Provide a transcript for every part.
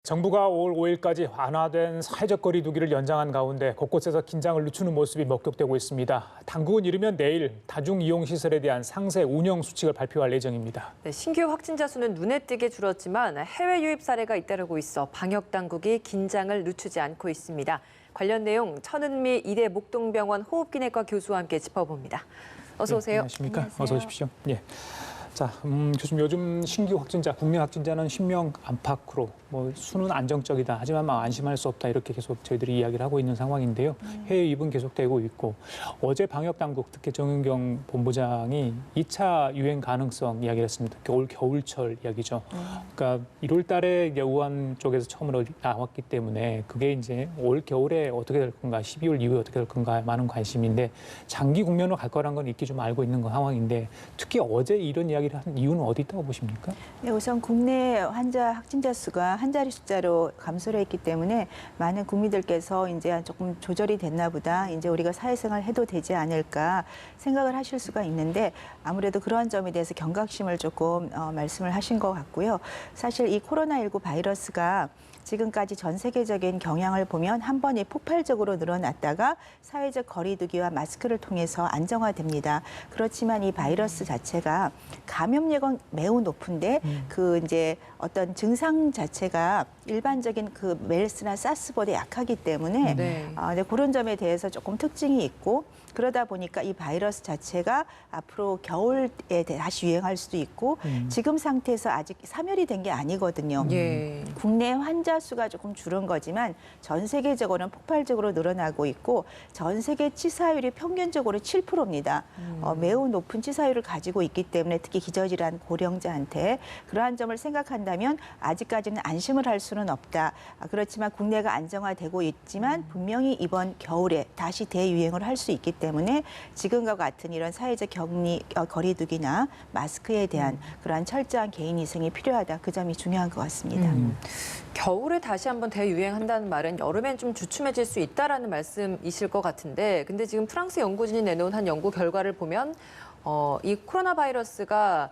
정부가 올 5일까지 완화된 사회적 거리 두기를 연장한 가운데 곳곳에서 긴장을 늦추는 모습이 목격되고 있습니다. 당국은 이르면 내일 다중이용시설에 대한 상세 운영 수칙을 발표할 예정입니다. 네, 신규 확진자 수는 눈에 띄게 줄었지만 해외 유입 사례가 잇따르고 있어 방역 당국이 긴장을 늦추지 않고 있습니다. 관련 내용 천은미 이대 목동병원 호흡기내과 교수와 함께 짚어봅니다. 어서 오세요. 안녕하십니까? 어서 오십시오. 예. 자, 교수님 요즘 신규 확진자, 국내 확진자는 10명 안팎으로 수는 안정적이다. 하지만 안심할 수 없다. 이렇게 계속 저희들이 이야기를 하고 있는 상황인데요. 해외 유입은 계속되고 있고 어제 방역 당국 특히 정은경 본부장이 2차 유행 가능성 이야기를 했습니다. 올 겨울철 이야기죠. 그러니까 1월 달에 이제 우한 쪽에서 처음으로 나왔기 때문에 그게 이제 올 겨울에 어떻게 될 건가, 12월 이후에 어떻게 될 건가 많은 관심인데 장기 국면으로 갈 거란 건 익히 좀 알고 있는 상황인데 특히 어제 이런 이야기를 한 이유는 어디 있다고 보십니까? 네, 우선 국내 확진자 수가 한 자리 숫자로 감소를 했기 때문에 많은 국민들께서 이제 조금 조절이 됐나 보다. 이제 우리가 사회생활 해도 되지 않을까 생각을 하실 수가 있는데 아무래도 그러한 점에 대해서 경각심을 조금 말씀을 하신 것 같고요. 사실 이 코로나19 바이러스가 지금까지 전 세계적인 경향을 보면 한 번에 폭발적으로 늘어났다가 사회적 거리두기와 마스크를 통해서 안정화됩니다. 그렇지만 이 바이러스 자체가 감염력은 매우 높은데 그 이제 어떤 증상 자체가 일반적인 그 메르스나 사스보다 약하기 때문에 네, 그런 점에 대해서 조금 특징이 있고 그러다 보니까 이 바이러스 자체가 앞으로 겨울에 다시 유행할 수도 있고 지금 상태에서 아직 사멸이 된 게 아니거든요. 국내 환자 수가 조금 줄은 거지만 전 세계적으로는 폭발적으로 늘어나고 있고 전 세계 치사율이 평균적으로 7%입니다. 매우 높은 치사율을 가지고 있기 때문에 특히 기저질환 고령자한테 그러한 점을 생각한다면 아직까지는 안심을 할 수는 없다. 그렇지만 국내가 안정화되고 있지만 분명히 이번 겨울에 다시 대유행을 할 수 있기 때문에 지금과 같은 이런 사회적 거리두기나 마스크에 대한 그러한 철저한 개인위생이 필요하다. 그 점이 중요한 것 같습니다. 겨울에 다시 한번 대유행한다는 말은 여름엔 좀 주춤해질 수 있다라는 말씀이실 것 같은데 근데 지금 프랑스 연구진이 내놓은 한 연구 결과를 보면 이 코로나 바이러스가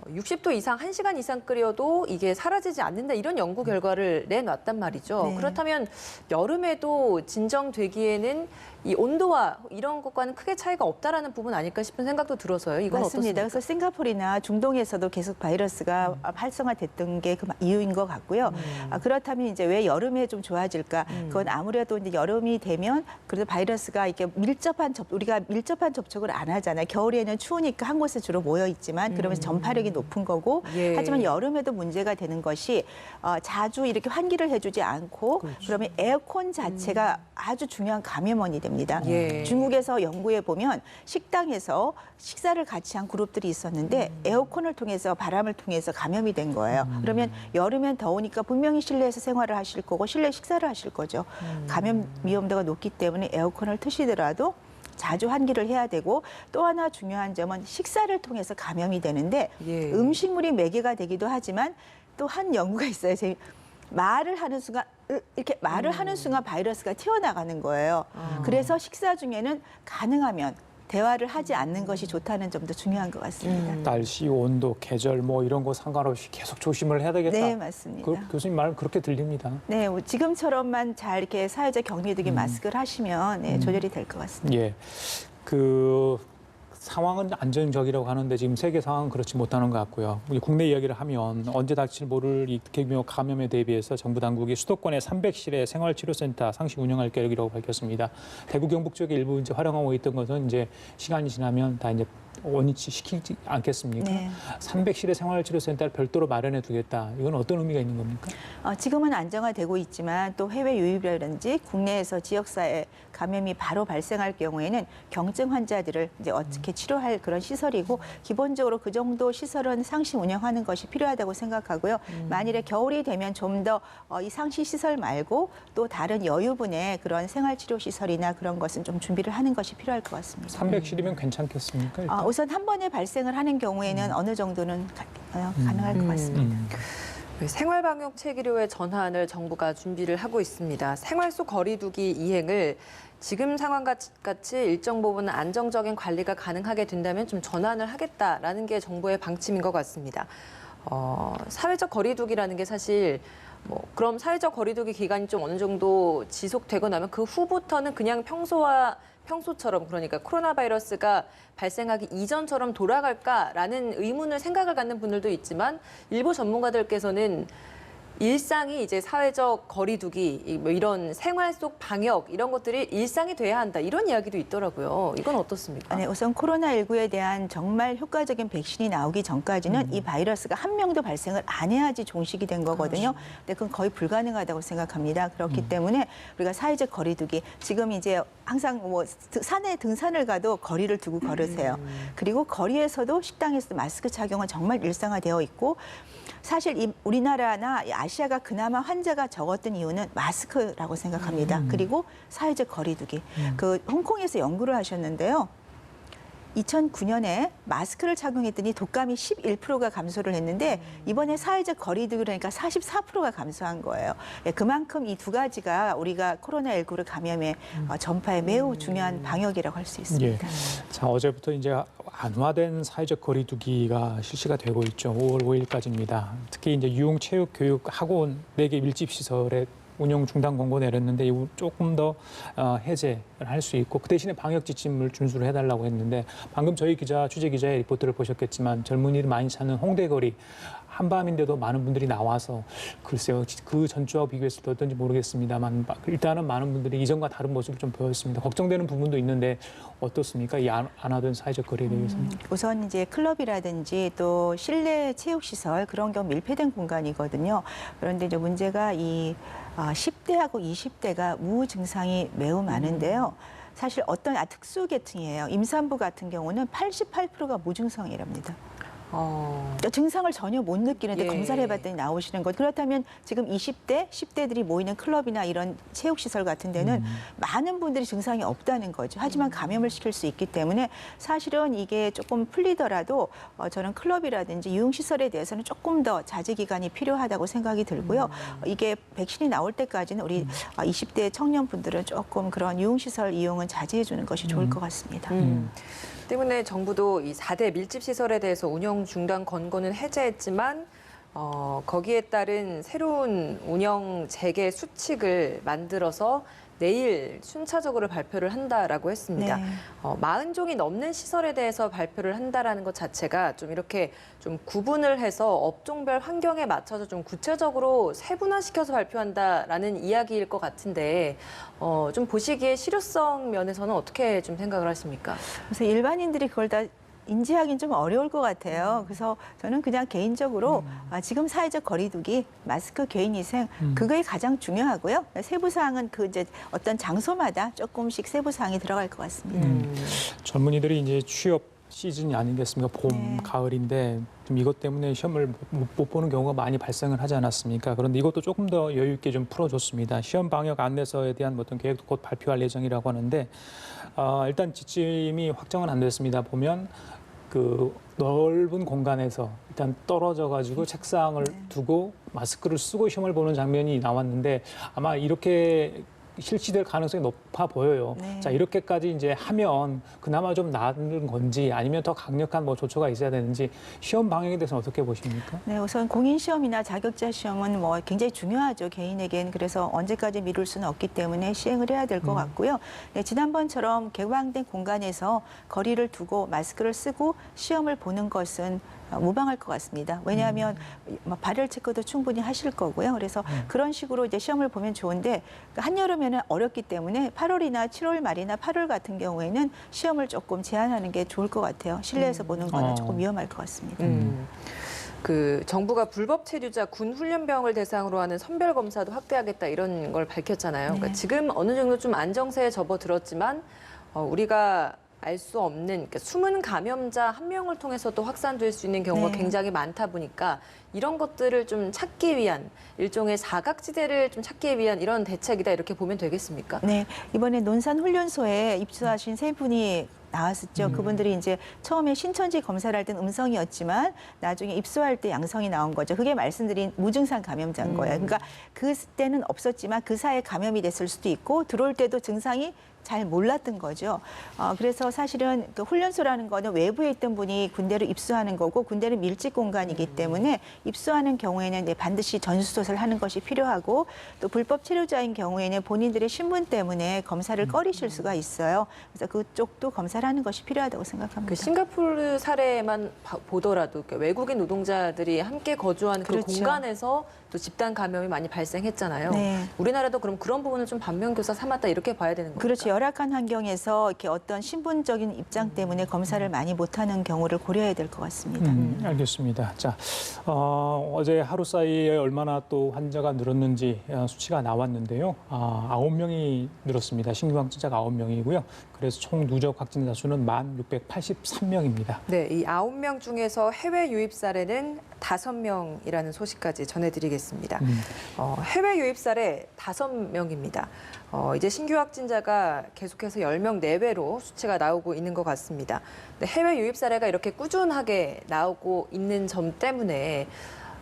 60도 이상, 1시간 이상 끓여도 이게 사라지지 않는다 이런 연구 결과를 내놨단 말이죠. 네. 그렇다면 여름에도 진정되기에는 이 온도와 이런 것과는 크게 차이가 없다라는 부분 아닐까 싶은 생각도 들어서요. 이건 맞습니다. 어떻습니까? 그래서 싱가포르나 중동에서도 계속 바이러스가 활성화됐던 게 그 이유인 것 같고요. 그렇다면 이제 왜 여름에 좀 좋아질까? 그건 아무래도 이제 여름이 되면 그래도 바이러스가 이렇게 우리가 밀접한 접촉을 안 하잖아요. 겨울에는 추우니까 한 곳에 주로 모여 있지만 그러면서 전파력이 높은 거고 하지만 여름에도 문제가 되는 것이 자주 이렇게 환기를 해주지 않고 그러면 에어컨 자체가 아주 중요한 감염원이 됩니다. 중국에서 연구해 보면 식당에서 식사를 같이 한 그룹들이 있었는데 에어컨을 통해서 바람을 통해서 감염이 된 거예요. 그러면 여름엔 더우니까 분명히 실내에서 생활을 하실 거고 실내 식사를 하실 거죠. 감염 위험도가 높기 때문에 에어컨을 트시더라도 자주 환기를 해야 되고 또 하나 중요한 점은 식사를 통해서 감염이 되는데 음식물이 매개가 되기도 하지만 또 한 연구가 있어요. 말을 하는 순간 이렇게 말을 하는 순간 바이러스가 튀어나가는 거예요. 그래서 식사 중에는 가능하면 대화를 하지 않는 것이 좋다는 점도 중요한 것 같습니다. 날씨, 온도, 계절 이런 거 상관없이 계속 조심을 해야 되겠다. 네, 맞습니다. 교수님 말은 그렇게 들립니다. 네, 지금처럼만 잘 이렇게 사회적 격리두기 마스크를 하시면 조절이 될 것 같습니다. 예, 상황은 안정적이라고 하는데 지금 세계 상황은 그렇지 못하는 것 같고요. 국내 이야기를 하면 언제 닥칠 모를 이 대규모 감염에 대비해서 정부 당국이 수도권의 300실의 생활치료센터 상시 운영할 계획이라고 밝혔습니다. 대구 경북 쪽에 일부 이제 활용하고 있던 것은 이제 시간이 지나면 다 이제 원위치 시키지 않겠습니까? 300실의 생활치료센터를 별도로 마련해 두겠다. 이건 어떤 의미가 있는 겁니까? 지금은 안정화되고 있지만 또 해외 유입이라든지 국내에서 지역사회 감염이 바로 발생할 경우에는 경증 환자들을 이제 어떻게 치료할 그런 시설이고 기본적으로 그 정도 시설은 상시 운영하는 것이 필요하다고 생각하고요. 만일에 겨울이 되면 좀 더 이 상시 시설 말고 또 다른 여유분의 그런 생활치료 시설이나 그런 것은 좀 준비를 하는 것이 필요할 것 같습니다. 300실이면 괜찮겠습니까? 일단? 우선 한 번에 발생을 하는 경우에는 어느 정도는 가능할 것 같습니다. 생활방역 체계료의 전환을 정부가 준비를 하고 있습니다. 생활 속 거리두기 이행을 지금 상황 같이 일정 부분 안정적인 관리가 가능하게 된다면 좀 전환을 하겠다라는 게 정부의 방침인 것 같습니다. 사회적 거리두기라는 게 사실 그럼 사회적 거리두기 기간이 좀 어느 정도 지속되고 나면 그 후부터는 그냥 평소처럼 그러니까 코로나 바이러스가 발생하기 이전처럼 돌아갈까라는 의문을 생각을 갖는 분들도 있지만 일부 전문가들께서는 일상이 이제 사회적 거리두기, 이런 생활 속 방역 이런 것들이 일상이 돼야 한다 이런 이야기도 있더라고요. 이건 어떻습니까? 네, 우선 코로나19에 대한 정말 효과적인 백신이 나오기 전까지는 이 바이러스가 한 명도 발생을 안 해야지 종식이 된 거거든요. 근데 그건 거의 불가능하다고 생각합니다. 그렇기 때문에 우리가 사회적 거리두기 지금 이제 항상 산에 등산을 가도 거리를 두고 걸으세요. 그리고 거리에서도 식당에서도 마스크 착용은 정말 일상화되어 있고 사실 우리나라나 아시아가 그나마 환자가 적었던 이유는 마스크라고 생각합니다. 그리고 사회적 거리두기. 그 홍콩에서 연구를 하셨는데요. 2009년에 마스크를 착용했더니 독감이 11%가 감소를 했는데 이번에 사회적 거리두기 그러니까 44%가 감소한 거예요. 예, 그만큼 이 두 가지가 우리가 코로나19를 감염의 전파에 매우 중요한 방역이라고 할 수 있습니다. 예. 자, 어제부터 이제 안화된 사회적 거리두기가 실시가 되고 있죠. 5월 5일까지입니다. 특히 이제 유흥 체육 교육 학원 4개 밀집 시설에 운영 중단 권고 내렸는데 조금 더 해제를 할 수 있고 그 대신에 방역 지침을 준수를 해달라고 했는데 방금 저희 취재 기자의 리포트를 보셨겠지만 젊은이들 많이 찾는 홍대거리 한밤인데도 많은 분들이 나와서 글쎄요 그 전주와 비교했을 때 어떤지 모르겠습니다만 일단은 많은 분들이 이전과 다른 모습을 좀 보였습니다. 걱정되는 부분도 있는데 어떻습니까? 이 안화된 사회적 거리에 대해서는. 우선 이제 클럽이라든지 또 실내 체육시설 그런 경우 밀폐된 공간이거든요. 그런데 이제 문제가 이 10대하고 20대가 우후 증상이 매우 많은데요. 사실 어떤 특수 계층이에요. 임산부 같은 경우는 88%가 무증상이랍니다. 증상을 전혀 못 느끼는데 예. 검사를 해봤더니 나오시는 것. 그렇다면 지금 20대, 10대들이 모이는 클럽이나 이런 체육시설 같은 데는 많은 분들이 증상이 없다는 거죠. 하지만 감염을 시킬 수 있기 때문에 사실은 이게 조금 풀리더라도 저는 클럽이라든지 유흥시설에 대해서는 조금 더 자제 기간이 필요하다고 생각이 들고요. 이게 백신이 나올 때까지는 우리 20대 청년분들은 조금 그런 유흥시설 이용은 자제해 주는 것이 좋을 것 같습니다. 때문에 정부도 이 4대 밀집 시설에 대해서 운영 중단 권고는 해제했지만 거기에 따른 새로운 운영 재개 수칙을 만들어서 내일 순차적으로 발표를 한다라고 했습니다. 네. 40종이 넘는 시설에 대해서 발표를 한다라는 것 자체가 좀 이렇게 좀 구분을 해서 업종별 환경에 맞춰서 좀 구체적으로 세분화시켜서 발표한다라는 이야기일 것 같은데 좀 보시기에 실효성 면에서는 어떻게 좀 생각을 하십니까? 그래서 일반인들이 그걸 다 인지하기는 좀 어려울 것 같아요. 그래서 저는 그냥 개인적으로 지금 사회적 거리두기, 마스크, 개인위생 그게 가장 중요하고요. 세부 사항은 그 이제 어떤 장소마다 조금씩 세부 사항이 들어갈 것 같습니다. 젊은이들이 이제 취업 시즌이 아니겠습니까? 봄, 네. 가을인데 좀 이것 때문에 시험을 못 보는 경우가 많이 발생을 하지 않았습니까? 그런데 이것도 조금 더 여유 있게 좀 풀어줬습니다. 시험 방역 안내서에 대한 어떤 계획도 곧 발표할 예정이라고 하는데 일단 지침이 확정은 안 됐습니다. 보면 그 넓은 공간에서 일단 떨어져 가지고 책상을 두고 마스크를 쓰고 시험을 보는 장면이 나왔는데 아마 이렇게 실시될 가능성이 높아 보여요. 네. 자, 이렇게까지 이제 하면 그나마 좀 나은 건지 아니면 더 강력한 조처가 있어야 되는지 시험 방향에 대해서는 어떻게 보십니까? 네, 우선 공인 시험이나 자격자 시험은 굉장히 중요하죠. 개인에겐. 그래서 언제까지 미룰 수는 없기 때문에 시행을 해야 될 것 같고요. 네, 지난번처럼 개방된 공간에서 거리를 두고 마스크를 쓰고 시험을 보는 것은 무방할 것 같습니다. 왜냐하면 발열 체크도 충분히 하실 거고요. 그래서 그런 식으로 이제 시험을 보면 좋은데 한여름에는 어렵기 때문에 8월이나 7월 말이나 8월 같은 경우에는 시험을 조금 제한하는 게 좋을 것 같아요. 실내에서 보는 거는 조금 위험할 것 같습니다. 그 정부가 불법 체류자 군 훈련병을 대상으로 하는 선별 검사도 확대하겠다 이런 걸 밝혔잖아요. 네. 그러니까 지금 어느 정도 좀 안정세에 접어들었지만 우리가 알 수 없는 그러니까 숨은 감염자 한 명을 통해서도 확산될 수 있는 경우가 네. 굉장히 많다 보니까 이런 것들을 좀 찾기 위한 일종의 사각지대를 좀 찾기 위한 이런 대책이다 이렇게 보면 되겠습니까? 네, 이번에 논산훈련소에 입소하신 세 분이 나왔었죠. 그분들이 이제 처음에 신천지 검사를 할 땐 음성이었지만 나중에 입소할 때 양성이 나온 거죠. 그게 말씀드린 무증상 감염자인 거예요. 그러니까 그때는 없었지만 그 사이에 감염이 됐을 수도 있고 들어올 때도 증상이 잘 몰랐던 거죠. 그래서 사실은 그 훈련소라는 거는 외부에 있던 분이 군대로 입소하는 거고 군대는 밀집 공간이기 때문에 입소하는 경우에는 이제 반드시 전수조사를 하는 것이 필요하고 또 불법 체류자인 경우에는 본인들의 신분 때문에 검사를 꺼리실 수가 있어요. 그래서 그쪽도 검사를 하는 것이 필요하다고 생각합니다. 그 싱가포르 사례만 보더라도 그 외국인 노동자들이 함께 거주하는 그 그렇죠. 공간에서 또 집단 감염이 많이 발생했잖아요. 네. 우리나라도 그럼 그런 부분을 좀 반면교사 삼았다 이렇게 봐야 되는 거죠. 그렇죠. 열악한 환경에서 이렇게 어떤 신분적인 입장 때문에 검사를 많이 못하는 경우를 고려해야 될 것 같습니다. 알겠습니다. 자, 어제 하루 사이에 얼마나 또 환자가 늘었는지 수치가 나왔는데요. 9명이 늘었습니다. 신규 확진자가 9명이고요. 그래서 총 누적 확진자 수는 1,683명입니다. 네, 이 9명 중에서 해외 유입 사례는 5명이라는 소식까지 전해드리겠습니다. 해외 유입 사례 5명입니다. 이제 신규 확진자가 계속해서 10명 내외로 수치가 나오고 있는 것 같습니다. 근데 해외 유입 사례가 이렇게 꾸준하게 나오고 있는 점 때문에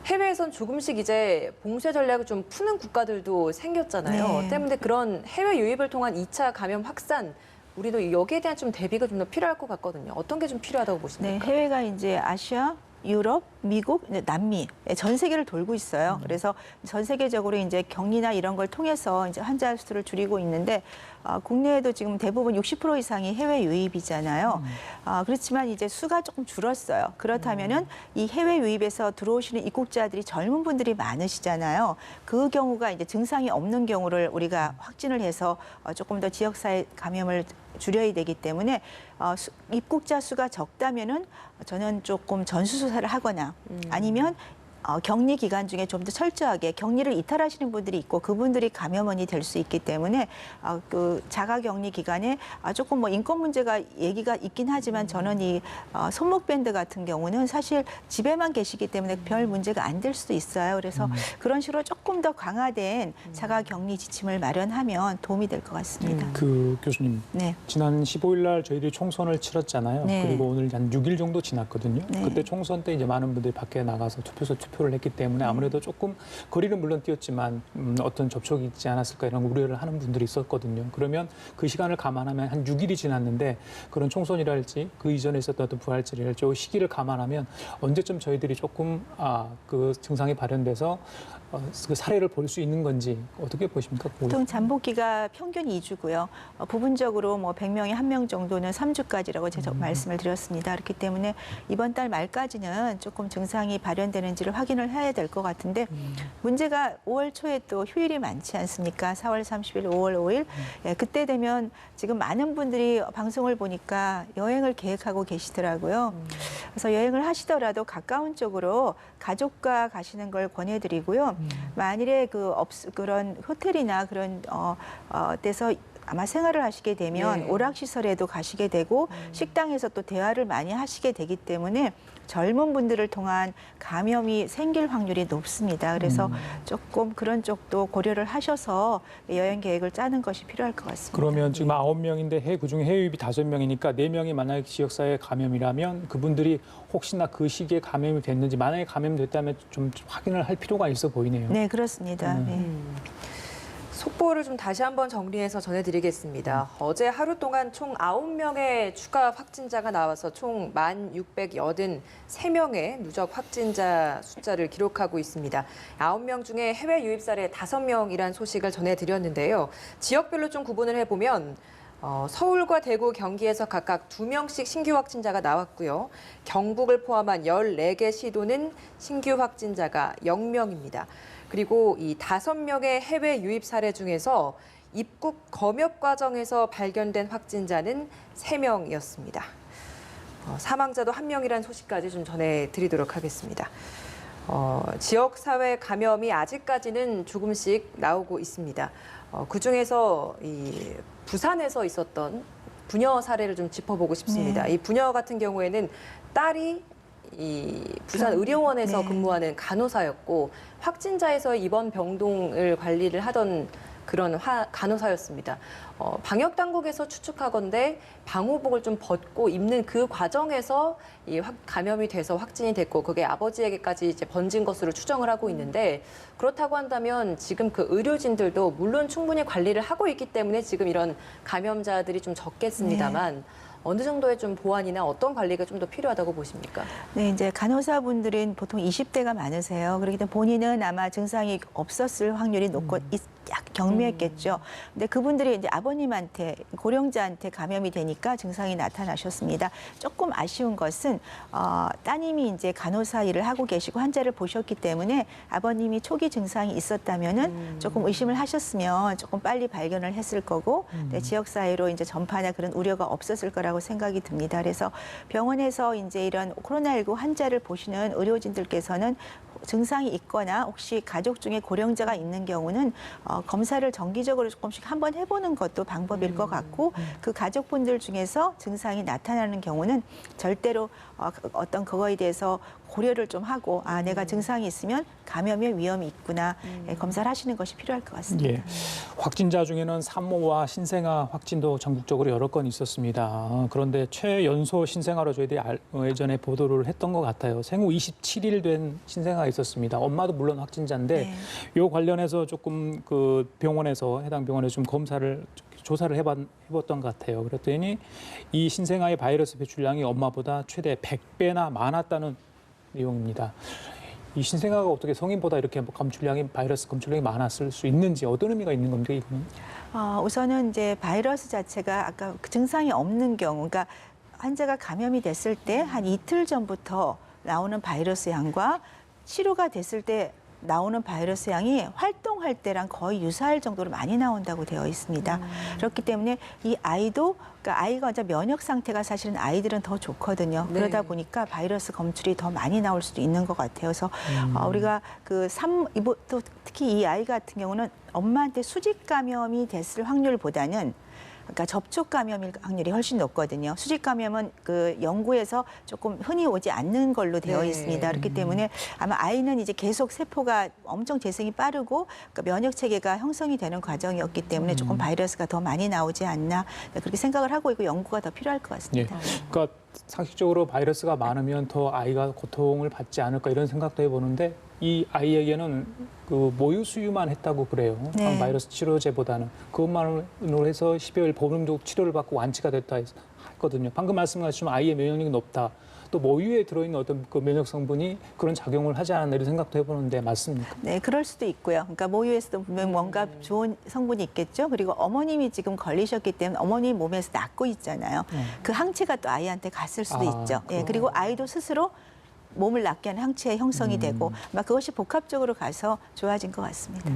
해외에선 조금씩 이제 봉쇄 전략을 좀 푸는 국가들도 생겼잖아요. 네. 때문에 그런 해외 유입을 통한 2차 감염 확산 우리도 여기에 대한 좀 대비가 좀 더 필요할 것 같거든요. 어떤 게 좀 필요하다고 네, 보십니까? 해외가 이제 아시아, 유럽, 미국, 남미 전 세계를 돌고 있어요. 그래서 전 세계적으로 이제 격리나 이런 걸 통해서 이제 환자 수를 줄이고 있는데 국내에도 지금 대부분 60% 이상이 해외 유입이잖아요. 그렇지만 이제 수가 조금 줄었어요. 그렇다면은 이 해외 유입에서 들어오시는 입국자들이 젊은 분들이 많으시잖아요. 그 경우가 이제 증상이 없는 경우를 우리가 확진을 해서 조금 더 지역사회 감염을 줄여야 되기 때문에 입국자 수가 적다면은 저는 조금 전수조사를 하거나 아니면 격리 기간 중에 좀 더 철저하게 격리를 이탈하시는 분들이 있고 그분들이 감염원이 될 수 있기 때문에 그 자가 격리 기간에 조금 뭐 인권 문제가 얘기가 있긴 하지만 저는 이 손목 밴드 같은 경우는 사실 집에만 계시기 때문에 별 문제가 안 될 수도 있어요. 그래서 그런 식으로 조금 더 강화된 자가 격리 지침을 마련하면 도움이 될 것 같습니다. 그 교수님, 네. 지난 15일 날 저희들이 총선을 치렀잖아요. 네. 그리고 오늘 한 6일 정도 지났거든요. 네. 그때 총선 때 이제 많은 분들이 밖에 나가서 투표를 했기 때문에 아무래도 조금 거리는 물론 뛰었지만 어떤 접촉이 있지 않았을까 이런 우려를 하는 분들이 있었거든요. 그러면 그 시간을 감안하면 한 6일이 지났는데 그런 총선이랄지 그 이전에 있었던 어떤 부활절이랄지 그 시기를 감안하면 언제쯤 저희들이 조금 그 증상이 발현돼서 그 사례를 볼 수 있는 건지 어떻게 보십니까? 보통 잠복기가 평균 2주고요. 부분적으로 뭐 100명에 1명 정도는 3주까지라고 제가 말씀을 드렸습니다. 그렇기 때문에 이번 달 말까지는 조금 증상이 발현되는지를 확인을 해야 될 것 같은데 문제가 5월 초에 또 휴일이 많지 않습니까? 4월 30일, 5월 5일. 예, 그때 되면 지금 많은 분들이 방송을 보니까 여행을 계획하고 계시더라고요. 그래서 여행을 하시더라도 가까운 쪽으로 가족과 가시는 걸 권해드리고요. 만일에 그런 호텔이나 그런 데서 아마 생활을 하시게 되면 네. 오락시설에도 가시게 되고 식당에서 또 대화를 많이 하시게 되기 때문에 젊은 분들을 통한 감염이 생길 확률이 높습니다. 그래서 조금 그런 쪽도 고려를 하셔서 여행 계획을 짜는 것이 필요할 것 같습니다. 그러면 지금 9명인데 그중에 해외 유입이 5명이니까 4명이 만약에 지역사회 감염이라면 그분들이 혹시나 그 시기에 감염이 됐는지 만약에 감염됐다면 좀 확인을 할 필요가 있어 보이네요. 네, 그렇습니다. 네. 속보를 좀 다시 한번 정리해서 전해드리겠습니다. 어제 하루 동안 총 9명의 추가 확진자가 나와서 총 1,683명의 누적 확진자 숫자를 기록하고 있습니다. 9명 중에 해외 유입 사례 5명이라는 소식을 전해드렸는데요. 지역별로 좀 구분을 해보면 서울과 대구, 경기에서 각각 2명씩 신규 확진자가 나왔고요. 경북을 포함한 14개 시도는 신규 확진자가 0명입니다. 그리고 이 5명의 해외 유입 사례 중에서 입국 검역 과정에서 발견된 확진자는 3명이었습니다. 사망자도 1명이라는 소식까지 좀 전해드리도록 하겠습니다. 지역사회 감염이 아직까지는 조금씩 나오고 있습니다. 그중에서 이 부산에서 있었던 부녀 사례를 좀 짚어보고 싶습니다. 네. 이 부녀 같은 경우에는 딸이 이 부산 의료원에서 네. 근무하는 간호사였고 확진자에서 입원 병동을 관리를 하던 그런 간호사였습니다. 방역 당국에서 추측하건대 방호복을 좀 벗고 입는 그 과정에서 이 감염이 돼서 확진이 됐고 그게 아버지에게까지 이제 번진 것으로 추정을 하고 있는데 그렇다고 한다면 지금 그 의료진들도 물론 충분히 관리를 하고 있기 때문에 지금 이런 감염자들이 좀 적겠습니다만 어느 정도의 좀 보완이나 어떤 관리가 좀 더 필요하다고 보십니까? 네, 이제 간호사분들은 보통 20대가 많으세요. 그렇기 때문에 본인은 아마 증상이 없었을 확률이 높고 약 경미했겠죠. 근데 그분들이 이제 아버님한테 고령자한테 감염이 되니까 증상이 나타나셨습니다. 조금 아쉬운 것은 따님이 이제 간호사 일을 하고 계시고 환자를 보셨기 때문에 아버님이 초기 증상이 있었다면은 조금 의심을 하셨으면 조금 빨리 발견을 했을 거고 네, 지역 사회로 이제 전파나 그런 우려가 없었을 거라고 생각이 듭니다. 그래서 병원에서 이제 이런 코로나19 환자를 보시는 의료진들께서는 증상이 있거나 혹시 가족 중에 고령자가 있는 경우는 검사를 정기적으로 조금씩 한번 해보는 것도 방법일 것 같고 그 가족분들 중에서 증상이 나타나는 경우는 절대로 어떤 그거에 대해서 고려를 좀 하고 내가 증상이 있으면 감염의 위험이 있구나 검사를 하시는 것이 필요할 것 같습니다. 예. 확진자 중에는 산모와 신생아 확진도 전국적으로 여러 건 있었습니다. 그런데 최연소 신생아로 저희들이 예전에 보도를 했던 것 같아요. 생후 27일 된 신생아가 있었습니다. 엄마도 물론 확진자인데 이 관련해서 조금 그 병원에서 해당 병원에서 좀 조사를 해봤던 것 같아요. 그랬더니 이 신생아의 바이러스 배출량이 엄마보다 최대 100배나 많았다는 내용입니다. 이 신생아가 어떻게 성인보다 이렇게 바이러스 검출량이 많았을 수 있는지 어떤 의미가 있는 겁니까, 이거는? 우선은 이제 바이러스 자체가 아까 그 증상이 없는 경우, 그러니까 환자가 감염이 됐을 때 한 이틀 전부터 나오는 바이러스 양과 치료가 됐을 때 나오는 바이러스 양이 활동할 때랑 거의 유사할 정도로 많이 나온다고 되어 있습니다. 그렇기 때문에 이 아이도 그러니까 아이가 이제 면역 상태가 사실은 아이들은 더 좋거든요. 네. 그러다 보니까 바이러스 검출이 더 많이 나올 수도 있는 것 같아요. 그래서 우리가 또 특히 이 아이 같은 경우는 엄마한테 수직 감염이 됐을 확률보다는 그러니까 접촉 감염일 확률이 훨씬 높거든요. 수직 감염은 그 연구에서 조금 흔히 오지 않는 걸로 되어 있습니다. 그렇기 때문에 아마 아이는 이제 계속 세포가 엄청 재생이 빠르고 그러니까 면역 체계가 형성이 되는 과정이었기 때문에 조금 바이러스가 더 많이 나오지 않나 그렇게 생각을 하고 있고 연구가 더 필요할 것 같습니다. 그러니까 상식적으로 바이러스가 많으면 더 아이가 고통을 받지 않을까 이런 생각도 해보는데 이 아이에게는 그 모유 수유만 했다고 그래요. 네. 바이러스 치료제보다는 그것만으로 해서 10여일 보름 정도 치료를 받고 완치가 됐다 했거든요. 방금 말씀하신 아이의 면역력이 높다. 또 모유에 들어있는 어떤 그 면역 성분이 그런 작용을 하지 않았나 이런 생각도 해보는데 맞습니까? 네, 그럴 수도 있고요. 그러니까 모유에서도 분명 뭔가 좋은 성분이 있겠죠. 그리고 어머님이 지금 걸리셨기 때문에 어머님 몸에서 낫고 있잖아요. 그 항체가 또 아이한테 갔을 수도 있죠. 예, 그리고 아이도 스스로 몸을 낫게 하는 항체 형성이 되고 막 그것이 복합적으로 가서 좋아진 것 같습니다.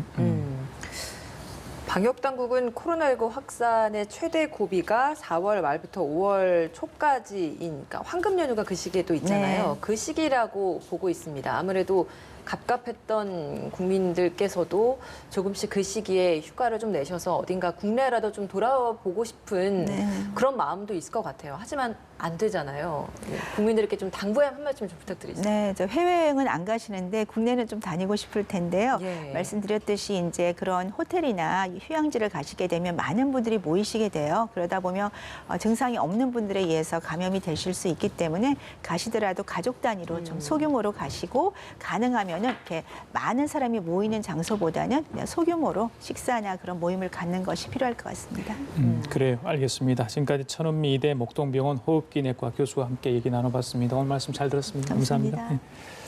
방역 당국은 코로나19 확산의 최대 고비가 4월 말부터 5월 초까지인 그러니까 황금 연휴가 그 시기에 또 있잖아요. 네. 그 시기라고 보고 있습니다. 아무래도 갑갑했던 국민들께서도 조금씩 그 시기에 휴가를 좀 내셔서 어딘가 국내라도 좀 돌아보고 싶은 그런 마음도 있을 것 같아요. 하지만 안 되잖아요. 국민들께 좀 당부의 한 말씀 좀 부탁드리겠습니다. 네, 저 해외여행은 안 가시는데 국내는 좀 다니고 싶을 텐데요. 예. 말씀드렸듯이 이제 그런 호텔이나 휴양지를 가시게 되면 많은 분들이 모이시게 돼요. 그러다 보면 증상이 없는 분들에 의해서 감염이 되실 수 있기 때문에 가시더라도 가족 단위로 좀 소규모로 가시고 가능하면은 이렇게 많은 사람이 모이는 장소보다는 그냥 소규모로 식사나 그런 모임을 갖는 것이 필요할 것 같습니다. 그래요. 알겠습니다. 지금까지 천은미 이대 목동병원 호흡기내과 교수와 함께 얘기 나눠봤습니다. 오늘 말씀 잘 들었습니다. 감사합니다. 감사합니다. 네.